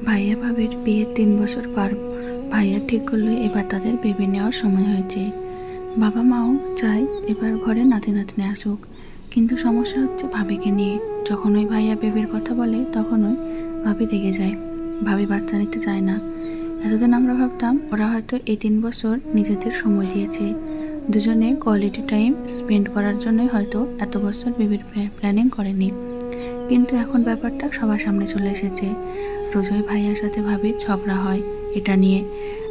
ভাইয়া ভাবির বিয়ের 3 বছর পার। ভাইয়া ঠিক করলো এবার তাদের বেবি নেওয়ার সময় হয়েছে। বাবা মাও চায় এবার ঘরে নাতি নাতনি আসুক, কিন্তু সমস্যা হচ্ছে ভাবিকে নিয়ে। যখন ওই ভাইয়া বেবির কথা বলে তখন ওই ভাবি রেগে যায়। ভাবি বাচ্চা নিতে চায় না। এতদিন আমরা ভাবতাম ওরা হয়তো এই 3 বছর নিজেদের সময় দিয়েছে, দুজনে কোয়ালিটি টাইম স্পেন্ড করার জন্যই হয়তো এত বছর বেবির প্ল্যানিং করেনি। কিন্তু এখন ব্যাপারটা সবার সামনে চলে এসেছে। রোজই ভাইয়ার সাথে ভাবির ঝগড়া হয় এটা নিয়ে।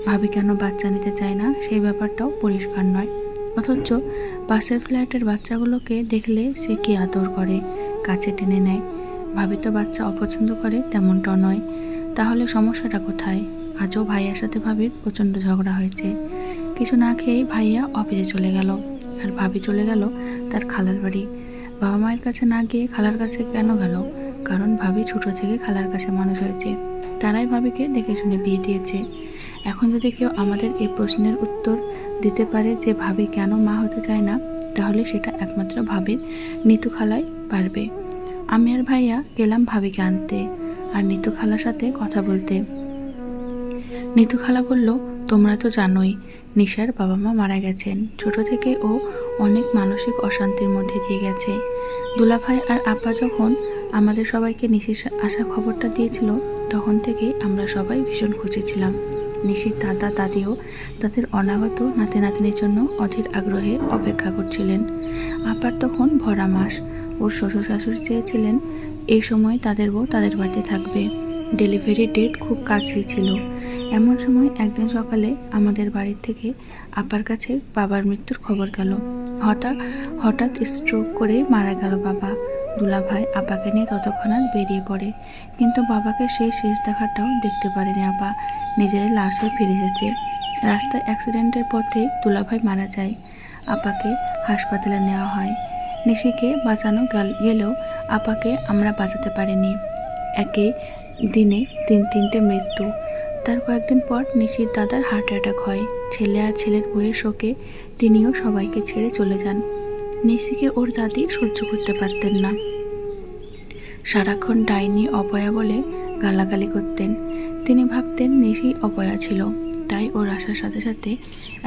ভাবি কেন বাচ্চা নিতে চায় না সেই ব্যাপারটাও পরিষ্কার নয়, অথচ পাশের ফ্ল্যাটের বাচ্চাগুলোকে দেখলে সে কি আদর করে, কাছে টেনে নেয়। ভাবি তো বাচ্চা অপছন্দ করে তেমনটাও নয়। তাহলে সমস্যাটা কোথায়? আজও ভাইয়ার সাথে ভাবির প্রচণ্ড ঝগড়া হয়েছে। কিছু না খেয়েই ভাইয়া অফিসে চলে গেল, আর ভাবি চলে গেল তার খালার বাড়ি। বাবা মায়ের কাছে না গিয়ে খালার কাছে কেন গেল? কারণ ভাবি ছোটো থেকে খালার কাছে মানুষ হয়েছে, তারাই ভাবিকে দেখে শুনে বিয়ে দিয়েছে। এখন যদি কেউ আমাদের এই প্রশ্নের উত্তর দিতে পারে যে ভাবি কেন মা হতে চায় না, তাহলে সেটা একমাত্র ভাবির নিতু খালাই পারবে। আমি আর ভাইয়া গেলাম ভাবিকে আনতে আর নিতু খালার সাথে কথা বলতে। নিতু খালা বলল, তোমরা তো জানোই নিশার বাবা মা মারা গেছেন। ছোট থেকে ও অনেক মানসিক অশান্তির মধ্যে দিয়ে গেছে। দুলাভাই আর আপা যখন আমাদের সবাইকে নিশির আসার খবরটা দিয়েছিল, তখন থেকেই আমরা সবাই ভীষণ খুশি ছিলাম। নিশির দাদা দাদিও তাদের অনাগত নাতি নাতনির জন্য অধীর আগ্রহে অপেক্ষা করছিলেন। আপার তখন ভরা মাস। ওর শ্বশুর শাশুড়ি চেয়েছিলেন এই সময় তাদের বউ তাদের বাড়িতে থাকবে। ডেলিভারি ডেট খুব কাছেই ছিল। এমন সময় একদিন সকালে আমাদের বাড়ির থেকে আপার কাছে বাবার মৃত্যুর খবর গেল। হঠাৎ স্ট্রোক করে মারা গেল বাবা। দুলাভাই আপাকে নিয়ে তৎক্ষণাৎ বেরিয়ে পড়ে, কিন্তু বাবাকে সেই শেষ দেখাটাও দেখতে পারেনি আপা। নিজের লাশে ফিরে এসেছে। রাস্তায় অ্যাক্সিডেন্টের পথে দুলাভাই মারা যায়। আপাকে হাসপাতালে নেওয়া হয়। নিশিকে বাঁচানো গেলেও আপাকে আমরা বাঁচাতে পারিনি। একই দিনে 3টে মৃত্যু। তার কয়েকদিন পর নিশির দাদার হার্ট অ্যাটাক হয়। ছেলে আর ছেলের বউয়ের শোকে তিনিও সবাইকে ছেড়ে চলে যান। নিশিকে ওর দাদি সহ্য করতে পারতেন না। সারাক্ষণ ডাইনি অপয়া বলে গালাগালি করতেন। তিনি ভাবতেন নিশি অপয়া ছিল, তাই ওর আসার সাথে সাথে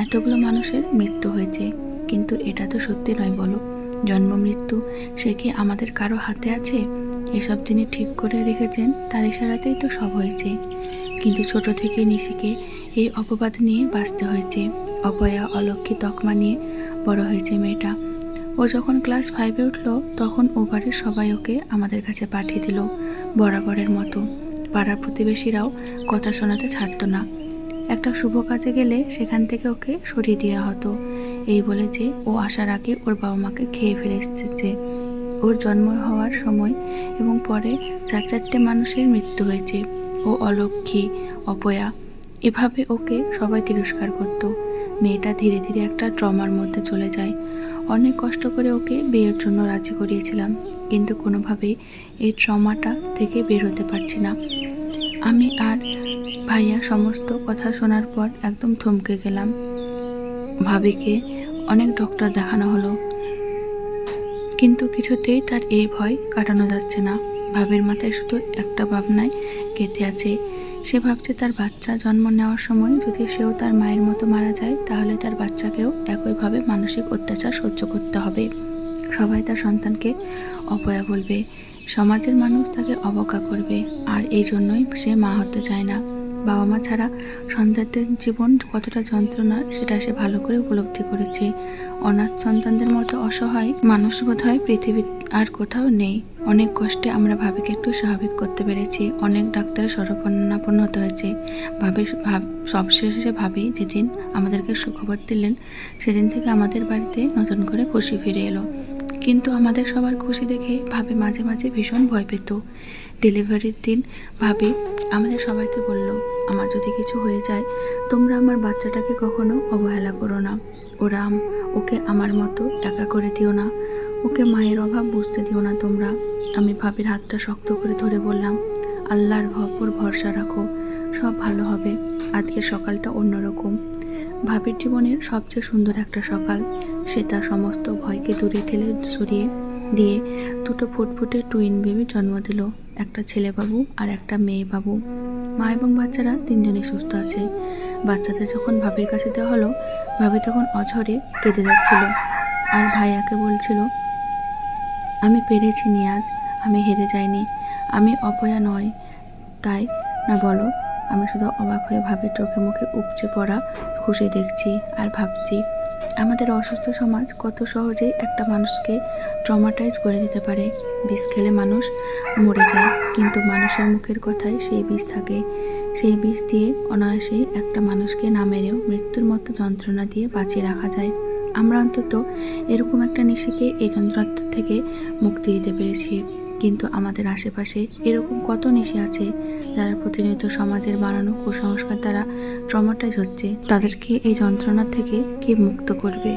এতগুলো মানুষের মৃত্যু হয়েছে। কিন্তু এটা তো সত্যি নয় বলো। জন্ম মৃত্যু সে কি আমাদের কারো হাতে আছে? এসব তিনি ঠিক করে রেখেছেন, তার ইশারাতেই তো সব হয়েছে। কিন্তু ছোট থেকে নিশিকে এই অপবাদ নিয়ে বাঁচতে হয়েছে। অপয়া অলক্ষী তকমা নিয়ে বড় হয়েছে মেয়েটা। ও যখন ক্লাস 5-এ উঠলো, তখন ও বাড়ির সবাই ওকে আমাদের কাছে পাঠিয়ে দিল বরাবরের মতো। পাড়ার প্রতিবেশীরাও কথা শোনাতে ছাড়তো না। একটা শুভ কাজে গেলে সেখান থেকে ওকে সরিয়ে দেওয়া হতো, এই বলে যে ও আসার আগে ওর বাবা মাকে খেয়ে ফেলে এসেছে। ওর জন্ম হওয়ার সময় এবং পরে 4-4টে মানুষের মৃত্যু হয়েছে। ও অলক্ষী, অপয়া, এভাবে ওকে সবাই তিরস্কার করত। মেয়েটা ধীরে ধীরে একটা ট্রমার মধ্যে চলে যায়। অনেক কষ্ট করে ওকে বিয়ের জন্য রাজি করিয়েছিলাম, কিন্তু কোনোভাবেই এই ট্রমাটা থেকে বের হতে পারছি না। আমি আর ভাইয়া সমস্ত কথা শোনার পর একদম থমকে গেলাম। ভাবিকে অনেক ডক্টর দেখানো হলো, কিন্তু কিছুতেই তার এই ভয় কাটানো যাচ্ছে না। ভাবির মাথায় শুধু একটা ভাবনায় গেঁথে আছে। সে ভাবছে তার বাচ্চা জন্ম নেওয়ার সময় যদি সেও তার মায়ের মতো মারা যায়, তাহলে তার বাচ্চাকেও একইভাবে মানসিক অত্যাচার সহ্য করতে হবে। সবাই তার সন্তানকে অপয়া বলবে, সমাজের মানুষ তাকে অবজ্ঞা করবে, আর এই জন্যই সে মা হতে চায় না। বাবা মা ছাড়া সন্তানদের জীবন কতটা যন্ত্রণা সেটা সে ভালো করে উপলব্ধি করেছে। অনাথ সন্তানদের মতো অসহায় মানুষ বোধহয় পৃথিবীর আর কোথাও নেই। অনেক কষ্টে আমরা ভাবিকে একটু স্বাভাবিক করতে পেরেছি। অনেক ডাক্তারের শরণাপন্ন হতে হয়েছে। সবশেষে ভাবি যেদিন আমাদেরকে সুখবর দিলেন, সেদিন থেকে আমাদের বাড়িতে নতুন করে খুশি ফিরে এলো। কিন্তু আমাদের সবার খুশি দেখে ভাবি মাঝে মাঝে ভীষণ ভয় পেত। ডেলিভারির দিন ভাবি আমাদের সবাইকে বলল, আমার যদি কিছু হয়ে যায়, তোমরা আমার বাচ্চাটাকে কখনো অবহেলা করো না। ওকে আমার মতো একা করে দিও না। ওকে মায়ের অভাব বুঝতে দিও না তোমরা। আমি ভাবির হাতটা শক্ত করে ধরে বললাম, আল্লাহর উপর ভরসা রাখো, সব ভালো হবে। আজকের সকালটা অন্যরকম। ভাবির জীবনের সবচেয়ে সুন্দর একটা সকাল। সে তার সমস্ত ভয়কে দূরে ঠেলে সরিয়ে দিয়ে 2টো ফুটফুটে টুইন বেবি জন্ম দিল, একটা ছেলে বাবু আর একটা মেয়ে বাবু। মা এবং বাচ্চারা তিনজনই সুস্থ আছে। বাচ্চাদের যখন ভাবির কাছে দেওয়া হলো, ভাবি তখন অঝরে কেঁদে যাচ্ছিল আর ভাইয়াকে বলছিল, আমি পেরেছি নিয়াজ, আমি হেরে যাইনি, আমি অপয়া নয়। তাই না বলো? আমি শুধু অবাক হয়ে ভাবির চোখে মুখে উপচে পড়া খুশি দেখছি আর ভাবছি আমাদের অসুস্থ সমাজ কত সহজেই একটা মানুষকে ট্রমাটাইজ করে দিতে পারে। বিষ খেলে মানুষ মরে যায়, কিন্তু মানুষের মুখের কথায় সেই বিষ থাকে। সেই বিষ দিয়ে অনায়াসেই একটা মানুষকে না মেরেও মৃত্যুর মতো যন্ত্রণা দিয়ে বাঁচিয়ে রাখা যায়। আমরা অন্তত এরকম একটা নিশিকে এই যন্ত্রণা থেকে মুক্তি দিতে পেরেছি, কিন্তু আমাদের আশেপাশে এরকম কত নিশি আছে যারা প্রতিনিয়ত সমাজের বানানো কুসংস্কার দ্বারা ট্রমাটাইজ হচ্ছে। তাদেরকে এই যন্ত্রণা থেকে কে মুক্ত করবে?